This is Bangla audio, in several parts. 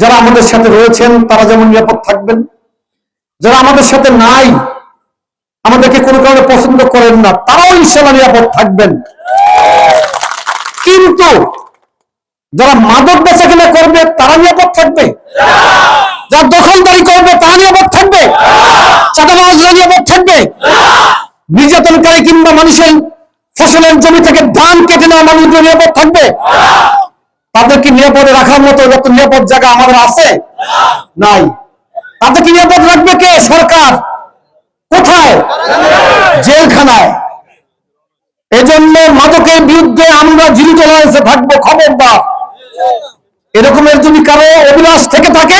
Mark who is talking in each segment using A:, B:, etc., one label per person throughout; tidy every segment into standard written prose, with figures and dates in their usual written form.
A: যারা আমাদের সাথে রয়েছেন তারা যেমন নিরাপদ থাকবেন, যারা আমাদের সাথে নাই, আমাদেরকে কোনো কারণে পছন্দ করেন না, তারাও ইনশাআল্লাহ নিরাপদ থাকবেন। কিন্তু যারা মাদক বেচাকেনা করবে তারা নিরাপদ থাকবে, যারা দখলদারি করবে তারা নিরাপদ থাকবে, চাঁদাবাজরা নিরাপদ থাকবে, নির্যাতনকারী কিংবা মানুষের ফসলের জমি থেকে ধান কেটে নেওয়া মানুষগুলো নিরাপদ থাকবে? তাদেরকে নিরাপদে রাখার মতো যত নিরাপদ জায়গা আমাদের আছে নাই। তাদেরকে নিরাপদ রাখবে কে? সরকার। কোথায়? জেলখানায়। এজন্য মাদকের বিরুদ্ধে আমরা জিরো টলারেন্সে থাকবো, খবরদার। এরকমের যদি কারো অভিলাষ থেকে থাকে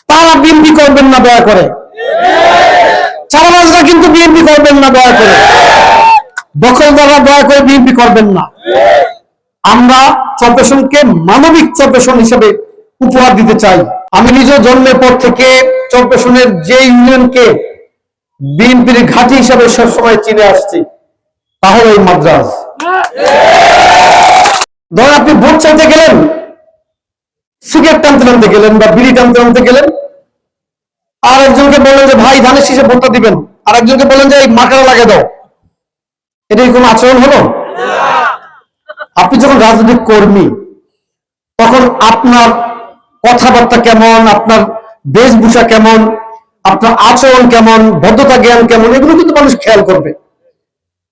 A: তারা বিএনপি করবেন না দয়া করে, চাঁদাবাজরা কিন্তু বিএনপি করবেন না দয়া করে, দখলদাররা দয়া করে বিএনপি করবেন না। আমরা চরপেশনকে মানবিক চরপেশন হিসেবে উপহার দিতে চাই। আমি নিজে জন্মের পর থেকে চরপেশনের যে ইউনিয়নকে বিএনপির ঘাঁটি হিসাবে সবসময় চিনে আসছি তা হলো এই মাদ্রাজ। ধরেন আপনি ভোট চাইতে গেলেন, সিগারেট টানতে টানতে গেলেন বা বিড়ি টানতে টানতে গেলেন, আর একজনকে বললেন যে ভাই ধানের শীষে ভোটটা দিবেন, আর একজনকে বললেন যে এই মাকারা লাগিয়ে দাও। এটাই কোন আচরণ হলো? আপনি যখন রাজনৈতিক কর্মী তখন আপনার কথাবার্তা কেমন, আপনার বেশভূষা কেমন, আপনার আচরণ কেমন, ভদ্রতা জ্ঞান কেমন, এগুলো কিন্তু মানুষ খেয়াল করবে।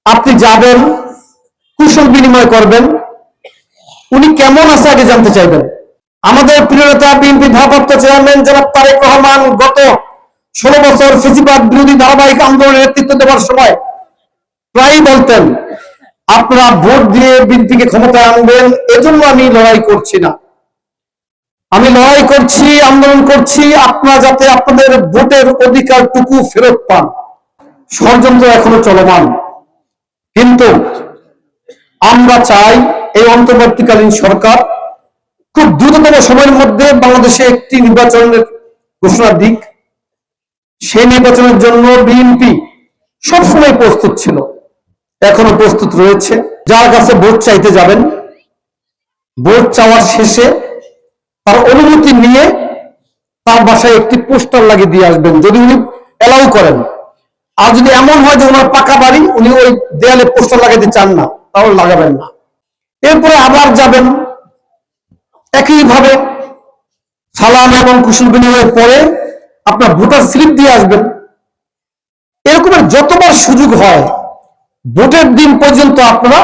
A: আপনি যাবেন, কুশল বিনিময় করবেন, উনি কেমন আছে আগে জানতে চাইবেন। আমাদের প্রিয় নেতা বিএনপি ভারপ্রাপ্ত চেয়ারম্যান জনাব তারেক রহমান গত 16 বছর ফ্যাসিবাদ বিরোধী ধারাবাহিক আন্দোলনের নেতৃত্ব দেওয়ার সময় প্রায়ই বলতেন, আপনারা ভোট দিয়ে বিএনপিকে ক্ষমতায় আনবেন, এজন্য আমি লড়াই করছি না, আমি লড়াই করছি, আন্দোলন করছি আপনারা যাতে আপনাদের ভোটের অধিকারটুকু ফেরত পান। ষড়যন্ত্র এখনো চলমান, কিন্তু আমরা চাই এই অন্তর্বর্তীকালীন সরকার খুব দ্রুততম সময়ের মধ্যে বাংলাদেশে একটি নির্বাচনের ঘোষণা দিক। সেই নির্বাচনের জন্য বিএনপি সবসময় প্রস্তুত ছিল, এখনো প্রস্তুত রয়েছে। যার কাছে ভোট চাইতে যাবেন, ভোট চাওয়ার শেষে তার অনুমতি নিয়ে তার বাসায় একটি পোস্টার লাগিয়ে দিয়ে আসবেন, যদি উনি এলাউ করেন। আর যদি এমন হয় যে ওনার পাকা বাড়ি, উনি ওই দেয়ালে পোস্টার লাগাতে চান না, তাহলে লাগাবেন না। এরপরে আবার যাবেন, একইভাবে সালাম এবং কুশল বিনিময়ের পরে আপনার ভোটার স্লিপ দিয়ে আসবেন। এরকমের যতবার সুযোগ হয় ভোটের দিন পর্যন্ত আপনারা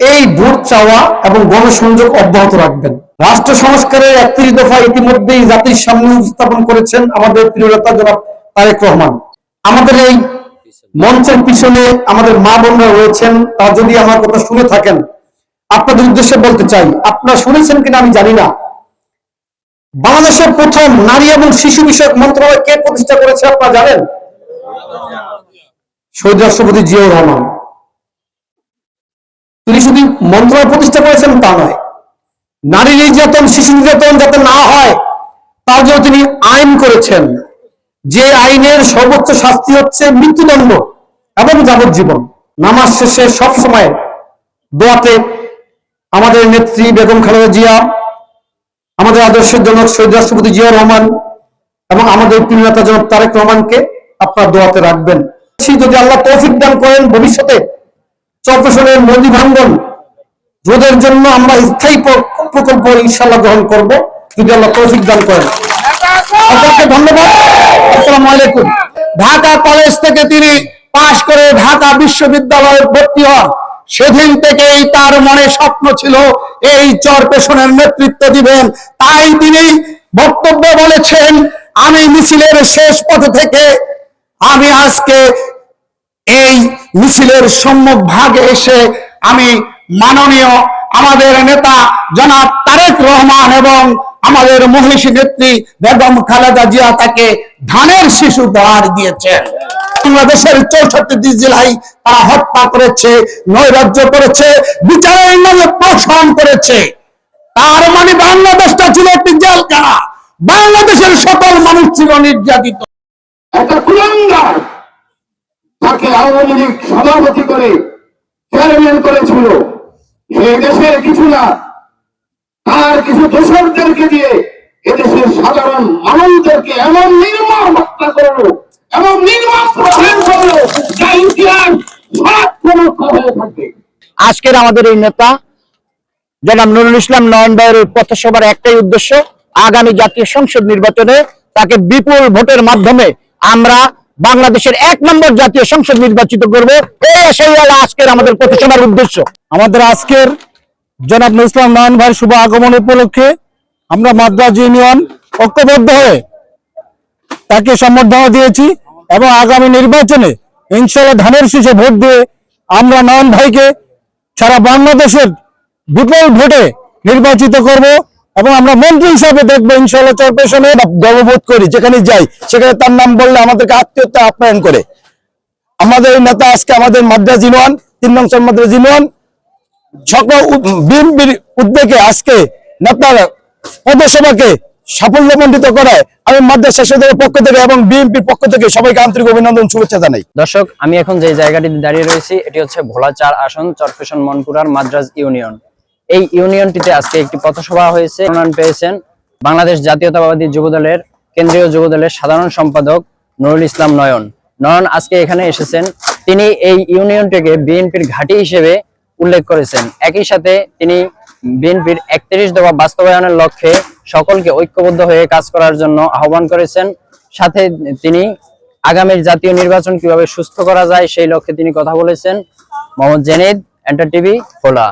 A: এই ভোট চাওয়া এবং গণসংযোগ অব্যাহত রাখবেন। রাষ্ট্র সংস্কারের 31 দফা ইতিমধ্যেই জাতির সামনে উপস্থাপন করেছেন আমাদের প্রিয় নেতা জনাব তারেক রহমান। আমাদের এই মঞ্চের পিছনে আমাদের মা বোনরা রয়েছেন, তা যদি আমার কথা শুনে থাকেন আপনাদের উদ্দেশ্যে বলতে চাই, আপনারা শুনেছেন কিনা আমি জানি না, বাংলাদেশের প্রথম নারী এবং শিশু বিষয়ক মন্ত্রণালয় কে প্রতিষ্ঠা করেছে আপনারা জানেন? শহীদ রাষ্ট্রপতি জিয়াউর রহমান। তিনি শুধু মন্ত্রণালয় প্রতিষ্ঠা করেছেন তা নয়, নারী নির্যাতন, শিশু নির্যাতন যাতে না হয় তার জন্য তিনি আইন করেছেন, যে আইনের সর্বোচ্চ শাস্তি হচ্ছে মৃত্যুদণ্ড এবং যাবজ্জীবন। নামাজ শেষে সবসময় দোয়াতে আমাদের নেত্রী বেগম খালেদা জিয়া, আমাদের আদর্শের জনক শহীদ রাষ্ট্রপতি জিয়াউর রহমান এবং আমাদের প্রিয় নেতা জনাব তারেক রহমানকে আপনার দোয়াতে রাখবেন। যদি আল্লাহ তৌফিক দান করেন, ভবিষ্যতে চরপেশনের নদী ভাঙ্গন রোধের জন্য আমরা স্থায়ী প্রকল্প ইনশাআল্লাহ গ্রহণ করব, যদি আল্লাহ তৌফিক দান করেন। আপনাকে ধন্যবাদ। আসসালামু আলাইকুম। ঢাকা কলেজ থেকে তিনি পাশ করে ঢাকা বিশ্ববিদ্যালয়ে ভর্তি হন, সেদিন থেকেই তার মনে স্বপ্ন ছিল এই চরপেশনের নেতৃত্ব দিবেন। তাই তিনি বক্তব্য বলেছেন, আমি মিছিলের শেষ পথে থেকে আমি আজকে এই মিছিলের সম্মুখ ভাগে এসে আমি মাননীয় আমাদের নেতা জনাব তারেক রহমান এবং আমাদের মহিষী নেত্রী বেগম খালেদা জিয়া তাকে ধানের শিশু উপহার দিয়েছেন। বাংলাদেশের 64টি জেলায় তারা হত্যা করেছে, নৈরাজ্য করেছে, বিচারের নামে প্রহসন করেছে। তার মানে বাংলাদেশটা ছিল একটি জেলখানা, বাংলাদেশের সকল মানুষ ছিল নির্যাতিত।
B: একটা কুলাঙ্গার তাকে আওয়ামী লীগ সভাপতি করে চেয়ারম্যান করেছিল, সেই দেশের কিছু না তার কিছু দোসরদেরকে দিয়ে
C: আজকের আমাদের এই নেতা জনাব নুরুল ইসলাম নয়ন ভাইয়ের এই পথসভার একটাই উদ্দেশ্য, আগামী জাতীয় সংসদ নির্বাচনে তাকে বিপুল ভোটের মাধ্যমে আমরা বাংলাদেশের 1 নম্বর জাতীয় সংসদ নির্বাচিত করব। সেই হলো আজকের আমাদের পথসভার উদ্দেশ্য।
D: আমাদের আজকের জনাব নুরুল ইসলাম নয়ন ভাইয়ের শুভ আগমন উপলক্ষে আমরা মাদ্রাজ ইউনিয়ন ঐক্যবদ্ধ হয়ে তাকে সম্বর্ধনা দিয়েছি এবং আগামী নির্বাচনে ইনশাআল্লাহ ধানের শীষে ভোট দিয়ে আমরা নয়ন ভাইকে সারা বাংলাদেশের বিপুল ভোটে নির্বাচিত করব এবং আমরা মন্ত্রী হিসাবে দেখবো ইনশাআল্লাহ। চরপেশনে গর্ববোধ করি, যেখানে যাই সেখানে তার নাম বললে আমাদেরকে আত্মীয়তা আপ্যায়ন করে। আমাদের এই নেতা আজকে আমাদের মাদ্রাজ ইউনিয়ন 3 নং মাদ্রাজ ইউনিয়ন সকল বিএনপির উদ্যোগে আজকে নেতার পদসভাকে সাফল্যমণ্ডিত করায় আমি মাদ্রাসা সদরের পক্ষ থেকে এবং বিএনপির পক্ষ থেকে সবাইকে আন্তরিক অভিনন্দন শুভেচ্ছা জানাই।
E: দর্শক, আমি এখন যে জায়গাটিতে দাঁড়িয়ে রয়েছি এটি হচ্ছে ভোলা 4 আসন চরফেশন মনপুরার মাদ্রাজ ইউনিয়ন। এই ইউনিয়নটিতে আজকে একটি পথসভা হয়েছে। মনোনয়ন পেয়েছেন বাংলাদেশ জাতীয়তাবাদী যুবদলের কেন্দ্রীয় যুবদলের সাধারণ সম্পাদক নুরুল ইসলাম নয়ন। নয়ন আজকে এখানে এসেছেন। তিনি এই ইউনিয়নটিকে বিএনপির ঘাঁটি হিসেবে উল্লেখ করেছেন। একই সাথে তিনি বিএনপির 31 দফা বাস্তবায়নের লক্ষ্যে সকলকে ঐক্যবদ্ধ হয়ে কাজ করার জন্য আহ্বান করেছেন। সাথে তিনি আগামীর জাতীয় নির্বাচন কিভাবে সুস্থ করা যায় সেই লক্ষ্যে তিনি কথা বলেছেন। মোহাম্মদ জেনেদ, এন্টার টিভি, ভোলা।